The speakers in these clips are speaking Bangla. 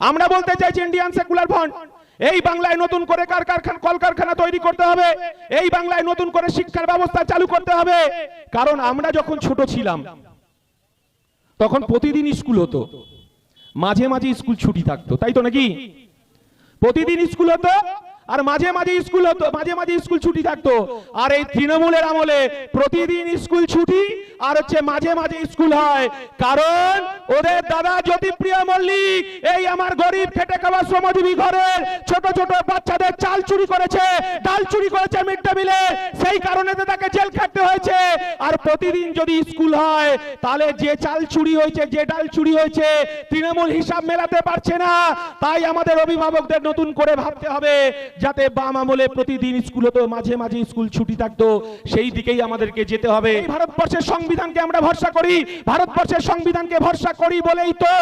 আমরা বলতে চাইছি ইন্ডিয়ান সেকুলার ফ্রন্ট এই বাংলায় নতুন করে কলকারখানা তৈরি করতে হবে, এই বাংলায় নতুন করে শিক্ষার ব্যবস্থা চালু করতে হবে। কারণ আমরা যখন ছোট ছিলাম তখন প্রতিদিন স্কুল হতো, মাঝে মাঝে স্কুল ছুটি থাকতো, তাই তো নাকি? প্রতিদিন স্কুল হতো আর মাঝে মাঝে স্কুল হতো, মাঝে মাঝে স্কুল ছুটি থাকতো। আর এই তৃণমূলের আমলে প্রতিদিন স্কুল ছুটি আর হচ্ছে মাঝে মাঝে স্কুল হয়। কারণ ওদের দাদা জ্যোতিপ্রিয় মল্লিক এই আমার গরিব খেটে খাওয়া শ্রমজীবী ঘরের ছোট ছোট বাচ্চাদের চাল চুরি করেছে, ডাল চুরি করেছে মিড ডে মিলে, সেই কারণে তাকে জেল খাটতে হয়েছে। আর প্রতিদিন যদি স্কুল হয় তাহলে যে চাল চুরি হয়েছে, যে ডাল চুরি হয়েছে, তৃণমূল হিসাব মেলাতে পারছে না। তাই আমাদের অভিভাবকদের নতুন করে ভাবতে হবে যাতে বাম আমলে প্রতিদিন স্কুল হতো, মাঝে মাঝে স্কুল ছুটি থাকতো, সেই দিকেই আমাদেরকে যেতে হবে। ভারতবর্ষের সংবিধানকে আমরা ভরসা করি, ভারতবর্ষের সংবিধানকে ভরসা করি বলেই তো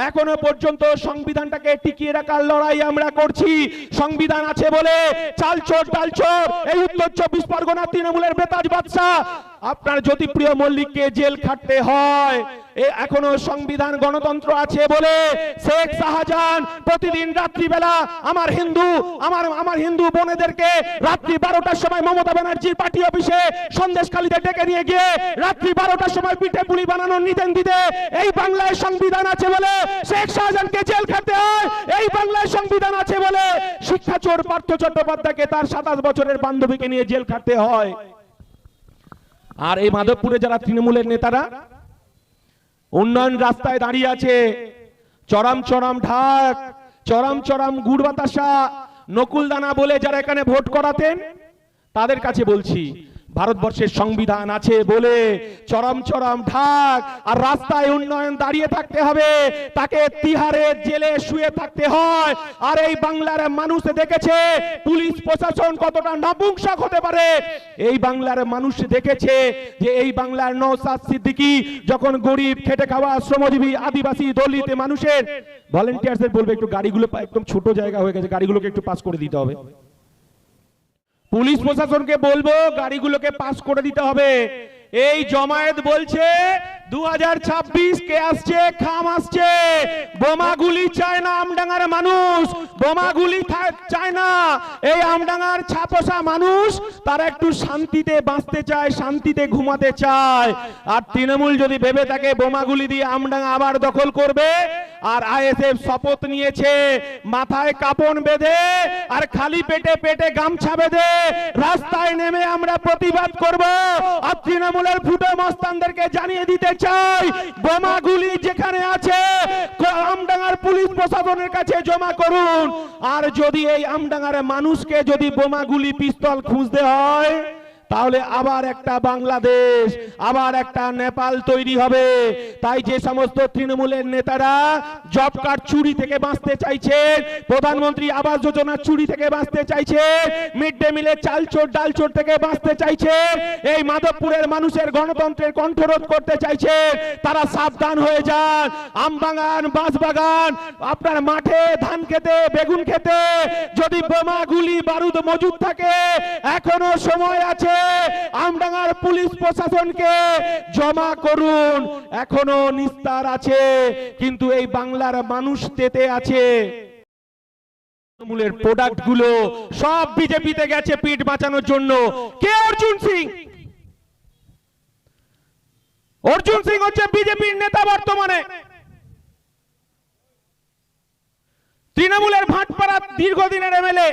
এখনো পর্যন্ত সংবিধানটাকে টিকিয়ে রাখার লড়াই আমরা করছি। সংবিধান আছে বলে চালচোর ডালচোর এই উত্তর 24 পরগনা তৃণমূলের বেতাজ বাদশা আপনার জ্যোতিপ্রিয় মল্লিককে জেল খাটতে হয়। এখনো সংবিধান গণতন্ত্র আছে বলে শেখ শাহজাহান প্রতিদিন রাত্রিবেলা আমার হিন্দু বোনেদেরকে রাত্রি 12টার সময় মমতা ব্যানার্জির পার্টি অফিসে সন্দেশখালীতে ডেকে নিয়ে গিয়ে রাত্রি 12টার সময় পিঠে পুলি বানানোর নির্দেশ দিতে। এই বাংলায় সংবিধান আছে বলে শেখ শাহজাহানকে জেল খাটতে হয়। এই বাংলায় সংবিধান আছে বলে শিক্ষাচোর পার্থ চট্টোপাধ্যায়কে তার 27 বছরের বান্ধবীকে নিয়ে জেল খাটতে হয়। আর এই মাধবপুরে যারা তৃণমূলের নেতারা উন্নয়ন রাস্তায় দাঁড়িয়ে আছে, চরম চরম ঢাক, চরম চরম গুড় বাতাসা, নকুলদানা বলে যারা এখানে ভোট করাতেন তাদের কাছে বলছি ভারতবর্ষের সংবিধান আছে বলে চরম চরম ঢাক আর রাস্তায় উন্নয়ন দাঁড়িয়ে থাকতে হবে, তাকে তিহারের জেলে শুয়ে থাকতে হয়। আর এই বাংলার মানুষ দেখেছে পুলিশ প্রশাসন কতটা নপুংসক হতে পারে। এই বাংলার মানুষ দেখেছে যে এই বাংলার নওশাদ সিদ্দিকী যখন গরিব খেটে খাওয়া শ্রমজীবী আদিবাসী দলিত মানুষের ভলেন্টিয়ারদের বলবে একটু গাড়িগুলো একদম ছোট জায়গা হয়ে গেছে, গাড়িগুলোকে একটু পাস করে দিতে হবে। পুলিশ প্রশাসনকে বলবো গাড়িগুলোকে পাস করে দিতে হবে। এই জমায়েত বলছে 2026 কে আসছে, খাম আসছে, বোমাগুলি চায় না আমডাঙ্গার মানুষ, বোমাগুলি চায় না। এই আমডাঙ্গার ছাপোষা মানুষ তারা একটু শান্তিতে বাঁচতে চায়, শান্তিতে ঘুমাতে চায়। আর তৃণমূল যদি ভেবে থাকে বোমাগুলি দিয়ে আমডাঙ্গা আবার দখল করবে, আর আইএসএফ শপথ নিয়েছে মাথায় কাপন বেঁধে আর খালি পেটে গামছা বেঁধে রাস্তায় নেমে আমরা প্রতিবাদ করব। আর তৃণমূলের ফুটো মস্তানদেরকে জানিয়ে দিতে চাই বোমাগুলি যেখানে আছে আমডাঙ্গার পুলিশ প্রশাসনের কাছে জমা করুন। আর যদি এই আমডাঙ্গার মানুষকে যদি বোমাগুলি পিস্তল খুঁজতে হয় তাহলে আবার একটা বাংলাদেশ, আবার একটা নেপাল তৈরি হবে। তাই যে সমস্ত তৃণমূলের নেতারা জব কার্ড চুরি থেকে বাঁচতে চাইছে, প্রধানমন্ত্রী আবাস যোজনা চুরি থেকে বাঁচতে চাইছে, মিড ডে মিলে চালচোর ডালচোর থেকে বাঁচতে চাইছে, এই মাধবপুরের মানুষের গণতন্ত্রের কণ্ঠরোধ করতে চাইছে, তারা সাবধান হয়ে যান। আমবাগান বাঁশবাগান আপনার মাঠে ধান খেতে বেগুন খেতে যদি বোমাগুলি বারুদ মজুদ থাকে এখনো সময় আছে, আমডাঙ্গার পুলিশ প্রশাসনকে জমা করুন, এখনো নিস্তার আছে। কিন্তু এই বাংলার মানুষ তেতে আছে। তৃণমূলের প্রোডাক্ট গুলো সব বিজেপিতে গেছে পিঠ বাঁচানোর জন্য। কে? অর্জুন সিং। অর্জুন সিং হচ্ছে বিজেপির নেতা বর্তমানে। তৃণমূলের ভাটপাড়া দীর্ঘদিনের এমএলএ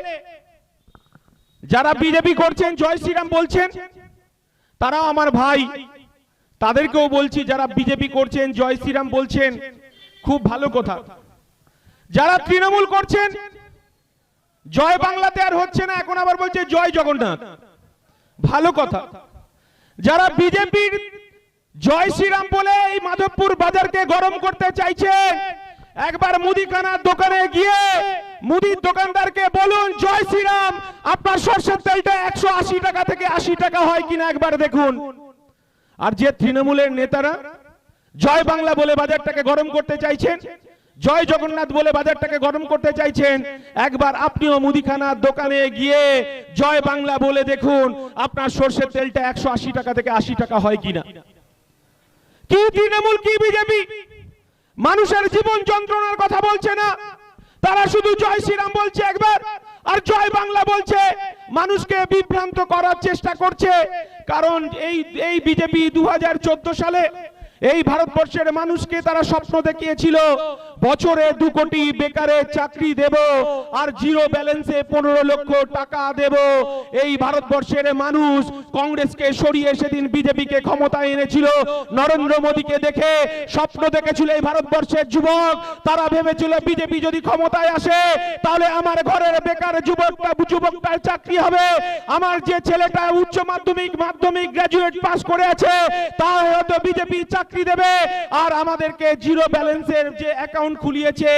যারা বিজেপি করছেন, জয় শ্রীরাম বলছেন, তারাও আমার ভাই। তাদেরকেও বলছি যারা বিজেপি করছেন, জয় শ্রীরাম বলছেন, খুব ভালো কথা। যারা তৃণমূল করছেন, জয় বাংলাতে আর হচ্ছে না, এখন আবার বলছে জয় জগন্নাথ, ভালো কথা। যারা বিজেপির জয় শ্রীরাম বলে এই মাধবপুর বাজারকে গরম করতে চাইছে, একবার মুদিখানার দোকানে গিয়ে মুদির দোকানদারকে বলুন জয় শ্রীরাম, আপনার সরষের তেলটা 180 টাকা থেকে 80 টাকা হয় কিনা একবার দেখুন। আর যে তৃণমূলের নেতারা জয় বাংলা বলে বাজারটাকে গরম করতে চাইছেন, জয় জগন্নাথ বলে বাজারটাকে গরম করতে চাইছেন, একবার আপনিও মুদিখানার দোকানে গিয়ে জয় বাংলা বলে দেখুন আপনার সরষের তেলটা 180 টাকা থেকে 80 টাকা হয় কিনা। কি তৃণমূল কি বিজেপি মানুষের জীবন যন্ত্রণার কথা বলছে না, তারা শুধু জয় শ্রীরাম বলছে একবার আর জয় বাংলা বলছে, মানুষকে বিভ্রান্ত করার চেষ্টা করছে। কারণ এই বিজেপি 2014 সালে এই ভারতবর্ষের মানুষকে তারা স্বপ্ন দেখিয়েছিল বছরে 2 কোটি বেকারের চাকরি দেব আর জিরো ব্যালেন্সে 15 লক্ষ টাকা দেব। এই ভারতবর্ষের মানুষ কংগ্রেসকে সরিয়ে সেদিন বিজেপিকে ক্ষমতায় এনেছিল। নরেন্দ্র মোদীকে দেখে স্বপ্ন দেখেছিল এই ভারতবর্ষের যুবক, তারা ভেবেছিল বিজেপি যদি ক্ষমতায় আসে তাহলে আমার ঘরের বেকার যুবকটার চাকরি হবে, আমার যে ছেলেটা উচ্চ মাধ্যমিক গ্রাজুয়েট পাস করে আছে তার হয়তো বিজেপি চাকরি দেবে, আর আমাদেরকে জিরো ব্যালেন্সের যে অ্যাকাউন্ট খুলিয়েছে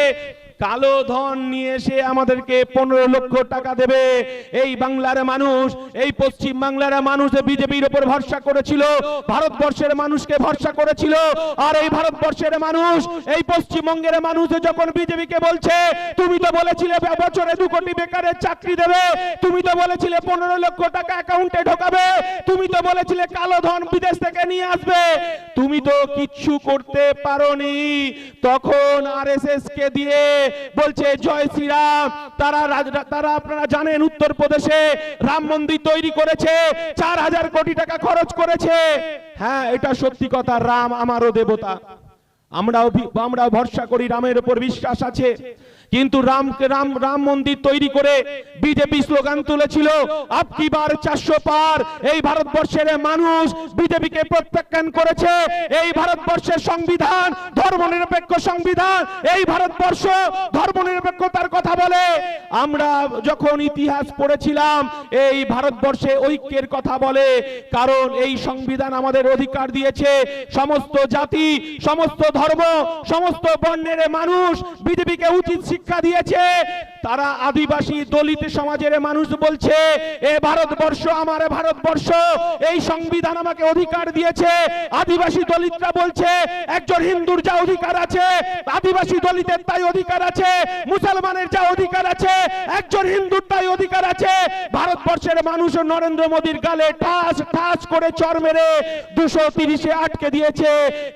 কালো ধন নিয়ে এসে আমাদেরকে 15 লক্ষ টাকা দেবে। এই বাংলার মানুষ, এই পশ্চিম বাংলার মানুষ বিজেপির উপর ভরসা করেছিল, ভারতবর্ষের মানুষকে ভরসা করেছিল। আর এই ভারতবর্ষের মানুষ, এই পশ্চিমবঙ্গের মানুষ যখন বিজেপিকে বলছে তুমি তো বলেছিলে বছরে 2 কোটি বেকারের চাকরি দেবে, তুমি তো বলেছিলে 15 লক্ষ টাকা অ্যাকাউন্টে ঢোকাবে, তুমি তো বলেছিলে কালো ধন বিদেশ থেকে নিয়ে আসবে, তুমি তো কিচ্ছু করতে পারোনি। তখন আরএসএস কে দিয়ে বলছে জয় শ্রীরাম। তারা আপনারা জানেন উত্তরপ্রদেশে রাম মন্দির তৈরি করেছে, 4000 কোটি টাকা খরচ করেছে। হ্যাঁ, এটা সত্যি কথা, রাম আমারও দেবতা, আমরাও ভরসা করি, রামের উপর বিশ্বাস আছে। কিন্তু রাম মন্দির তৈরি করে বিজেপি স্লোগান তুলেছিল আব কি বার 400 পার। এই ভারতবর্ষের মানুষ বিজেপিকে প্রত্যাখ্যান করেছে। এই ভারতবর্ষের সংবিধান ধর্মনিরপেক্ষ সংবিধান, এই ভারতবর্ষ ধর্মনিরপেক্ষতার কথা বলে। আমরা যখন ইতিহাস পড়েছিলাম এই ভারতবর্ষে ঐক্যের কথা বলে, কারণ এই সংবিধান আমাদের অধিকার দিয়েছে সমস্ত জাতি, সমস্ত ধর্ম, সমস্ত বর্ণের মানুষ বিজেপিকে উচিত শিক্ষা দিয়েছে। তারা আদিবাসী দলিত সমাজের মানুষ বলছে এ ভারতবর্ষ আমার ভারতবর্ষ, এই সংবিধান আমাকে অধিকার দিয়েছে। আদিবাসী দলিতরা বলছে একজন হিন্দুর যা অধিকার আছে আদিবাসী দলিতের তাই অধিকার আছে, মুসলমানের যা অধিকার আছে একজন হিন্দুর তাই অধিকার আছে। ভারতবর্ষের মানুষ নরেন্দ্র মোদীর গালে ঠাস ঠাস করে চড় মেরে 230-এ আটকে দিয়েছে,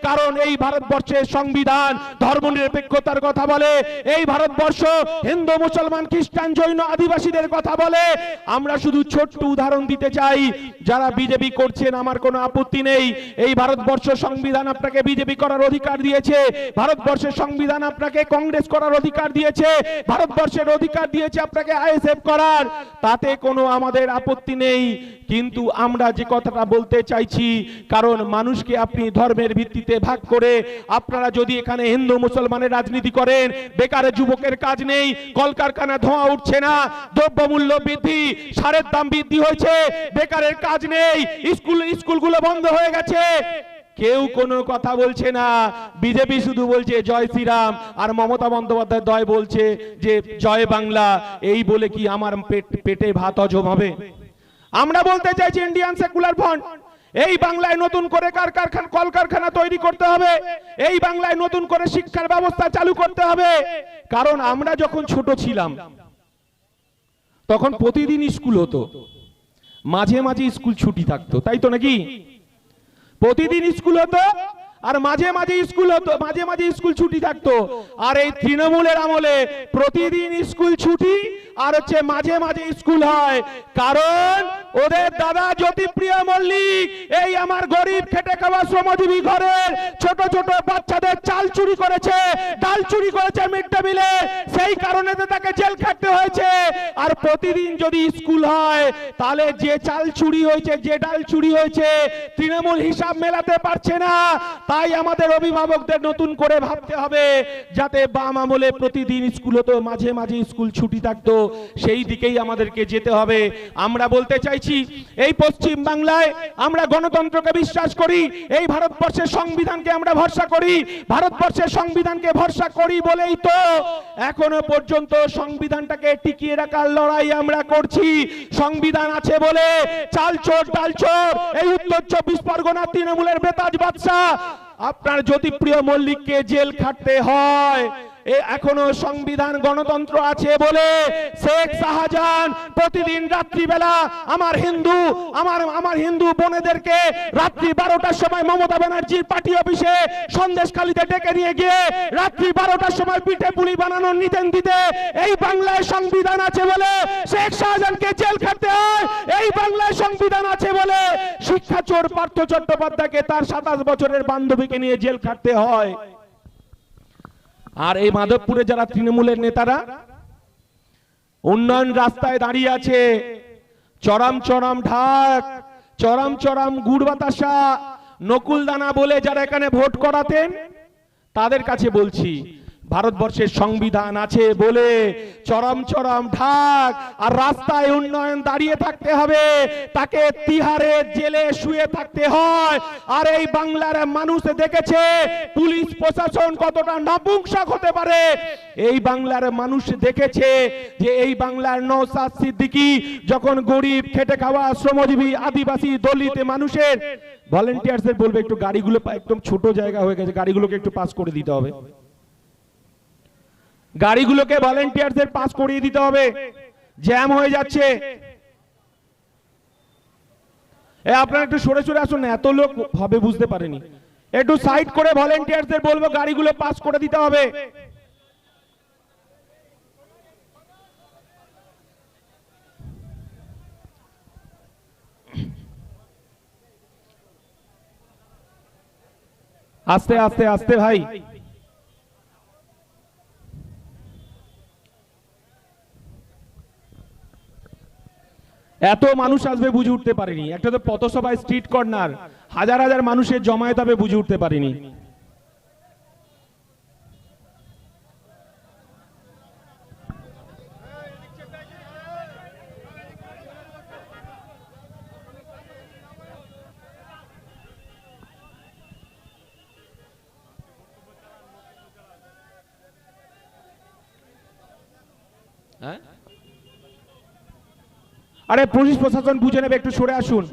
কারণ এই ভারতবর্ষের সংবিধান ধর্মনিরপেক্ষতার কথা বলে। এই ভারতবর্ষ হিন্দু মুসলমান খ্রিস্টান জৈন আদিবাসীদের কথা বলে। আমরা শুধু ছোট্ট উদাহরণ দিতে চাই, যারা বিজেপি করছেন আমার কোনো আপত্তি নেই। এই ভারতবর্ষ সংবিধান আপনাকে বিজেপি করার অধিকার দিয়েছে, ভারতবর্ষের সংবিধান আপনাকে কংগ্রেস করার অধিকার দিয়েছে, ভারতবর্ষের অধিকার দিয়েছে আপনাকে আইএসএফ করার, তাতে কোনো আমাদের আপত্তি নেই। কিন্তু আমরা যে কথাটা বলতে চাইছি, কারণ মানুষকে আপনি ধর্মের ভিত্তিতে ভাগ করে আপনারা যদি এখানে হিন্দু মুসলমানের রাজনীতি করেন, বেকারের যুবকের কাজ নেই, কলকারখানা ধোঁয়া উঠছে না, দ্রব্যমূল্য বৃদ্ধি, সারের দাম বৃদ্ধি হয়েছে, বেকারের কাজ নেই, স্কুলগুলো বন্ধ হয়ে গেছে, কেউ কোনো কথা বলছে না। বিজেপি শুধু বলছে জয় শ্রীরাম, আর মমতা বন্দ্যোপাধ্যায় দয় বলছে যে জয় বাংলা। এই বলে কি আমার পেটে ভাত হজম হবে? আমরা বলতে চাইছি ইন্ডিয়ান সেকুলার ফ্রন্ট, এই বাংলায় নতুন করে কলকারখানা তৈরি করতে হবে, এই বাংলায় নতুন করে শিক্ষার ব্যবস্থা চালু করতে হবে। কারণ আমরা যখন ছোট ছিলাম তখন প্রতিদিন স্কুল হতো, মাঝে মাঝে স্কুল ছুটি থাকতো, তাই তো নাকি? প্রতিদিন স্কুল হতো আর মাঝে মাঝে স্কুল ছুটি থাকতো। আর এই তৃণমূলের আমলে প্রতিদিন স্কুল ছুটি আর হচ্ছে মাঝে মাঝে স্কুল হয়, কারণ ওদের দাদা জ্যোতিপ্রিয় মল্লিক এই আমার গরিব খেটে খাওয়া শ্রমজীবী ঘরের ছোট ছোট বাচ্চাদের চাল চুরি করেছে, ডাল চুরি করেছে মিড ডে মিলে, সেই কারণে তাকে জেল খাটতে হয়েছে। আর প্রতিদিন যদি স্কুল হয় তাহলে যে চাল চুরি হয়েছে, যে ডাল চুরি হয়েছে, তৃণমূল হিসাব মেলাতে পারছে না। তাই আমাদের অভিভাবকদের নতুন করে ভাবতে হবে, যাতে বাম আমলে প্রতিদিন স্কুল হতো, মাঝে মাঝে স্কুল ছুটি থাকতো, সেই দিকেই আমাদেরকে যেতে হবে। আমরা বলতে চাইছি এই পশ্চিম বাংলায় আমরা গণতন্ত্রকে বিশ্বাস করি, এই ভারতবর্ষের সংবিধানকে আমরা ভরসা করি, ভারতবর্ষের সংবিধানকে ভরসা করি বলেই তো এখনো পর্যন্ত সংবিধানটাকে টিকিয়ে রাখার লড়াই আমরা করছি। সংবিধান আছে বলে চালচোর ডালচোর এই উত্তর 24 পরগনা তৃণমূলের বেতাজ বাদশা আপনার জ্যোতিপ্রিয় মল্লিককে জেল খাটতে হয়। এখনো সংবিধান গণতন্ত্র আছে বলে শেখ শাহজাহান প্রতিদিন রাত্রিবেলা আমার হিন্দু বোনেদেরকে রাত্রি 12টার সময় মমতা ব্যানার্জির পার্টি অফিসে সন্দেশখালীতে ডেকে নিয়ে গিয়ে রাত্রি 12টার সময় পিঠে পুলি বানানোর নিতেন দিতে। এই বাংলায় সংবিধান আছে বলে শেখ শাহজাহানকে জেল খাটতে হয়। এই বাংলায় সংবিধান আছে বলে শিক্ষা চোর পার্থ চট্টোপাধ্যায়কে তার 27 বছরের বান্ধবীকে নিয়ে জেল খাটতে হয়। আর এই মাধবপুরে যারা তৃণমূলের নেতারা উন্নয়ন রাস্তায় দাঁড়িয়ে আছে, চরম চরম ঢাক, চরম চরম গুড় বাতাসা, নকুলদানা বলে যারা এখানে ভোট করাতেন, তাদের কাছে বলছি ভারতবর্ষের সংবিধান আছে বলে চরম চরম ঢাক আর রাস্তায় উন্নয়ন দাঁড়িয়ে থাকতে হবে, তাকে তিহারে জেলে শুয়ে থাকতে হয়। আর এই বাংলার মানুষ দেখেছে পুলিশ প্রশাসন কতটা নপুংসক হতে পারে। এই বাংলার মানুষ দেখেছে যে এই বাংলার নওশাদ সিদ্দিকী যখন গরিব খেটে খাওয়া শ্রমজীবী আদিবাসী দলিত মানুষের ভলেন্টিয়ারদের বলবে একটু গাড়িগুলো একদম ছোট জায়গা হয়ে গেছে, গাড়িগুলোকে একটু পাস করে দিতে হবে, গাড়িগুলোকে ভলেন্টিয়ারদের পাস করিয়ে দিতে হবে, জ্যাম হয়ে যাচ্ছে। আপনারা একটু সরে সরে আসুন, এত লোক ভাবে বুঝতে পারেনি, একটু সাইড করে ভলেন্টিয়ারদের বলবো গাড়িগুলো পাস করে দিতে হবে। আস্তে আস্তে আস্তে ভাই, এত মানুষ আসবে বুঝে উঠতে পারিনি। একটা তো পথসভা স্ট্রিট কর্নার, হাজার হাজার মানুষের জমায়েত হবে বুঝে উঠতে পারিনি। হ্যাঁ, আরে পুলিশ প্রশাসন বুঝে নেবে, একটু সরে আসুন।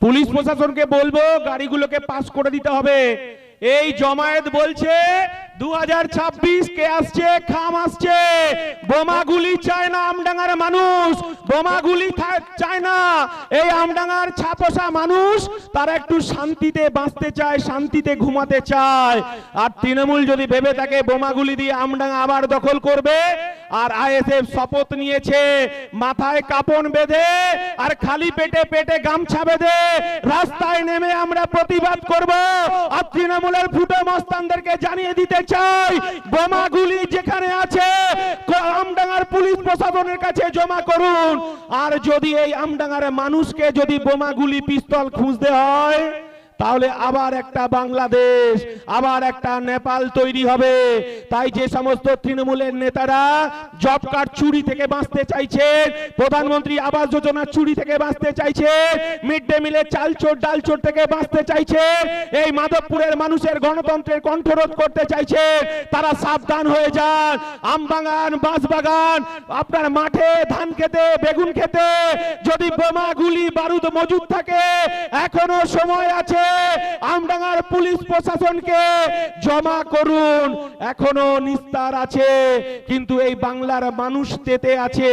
পুলিশ প্রশাসনকে বলবো গাড়িগুলোকে পাস করে দিতে হবে। এই জমায়েত বলছে 2026 কে আসছে, খাম আসছে, বোমাগুলি চায় না আমডাঙ্গার মানুষ, বোমাগুলি চায় না। এই আমডাঙ্গার ছাপোষা মানুষ তারা একটু শান্তিতে বাঁচতে চায়, শান্তিতে ঘুমাতে চায়। আর তৃণমূল যদি ভেবে থাকে বোমাগুলি দিয়ে আমডাঙ্গা আবার দখল করবে, আর আইএসএফ শপথ নিয়েছে মাথায় কাপড় বেঁধে আর খালি পেটে পেটে গামছা বেঁধে রাস্তায় নেমে আমরা প্রতিবাদ করব। আর তৃণমূলের ফুটো মস্তানদেরকে জানিয়ে দিতে চাই, বোমাগুলি যেখানে আছে আমডাঙ্গার পুলিশ প্রশাসনের কাছে জমা করুন। আর যদি এই আমডাঙ্গার মানুষকে যদি বোমাগুলি পিস্তল খুঁজতে হয়, তাহলে আবার একটা বাংলাদেশ, আবার একটা নেপাল তৈরি হবে। তাই যে সমস্ত তৃণমূলের নেতারা জব কার্ড চুরি থেকে বাঁচতে চাইছে, প্রধানমন্ত্রী আবাস যোজনা চুরি থেকে বাঁচতে চাইছে, মিড ডে মিলের চাল চোর ডাল চোর থেকে বাঁচতে চাইছে, এই মাধবপুরের মানুষের গণতন্ত্রের কণ্ঠরোধ করতে চাইছে, তারা সাবধান হয়ে যান। আমবাগান, বাঁশবাগান, আপনার মাঠে ধান খেতে, বেগুন খেতে যদি বোমা গুলি বারুদ মজুদ থাকে, এখনো সময় আছে। আমডাঙ্গার পুলিশ প্রশাসনকে জমা করুন, এখনো নিস্তার আছে। কিন্তু এই বাংলার মানুষ তেতে আছে।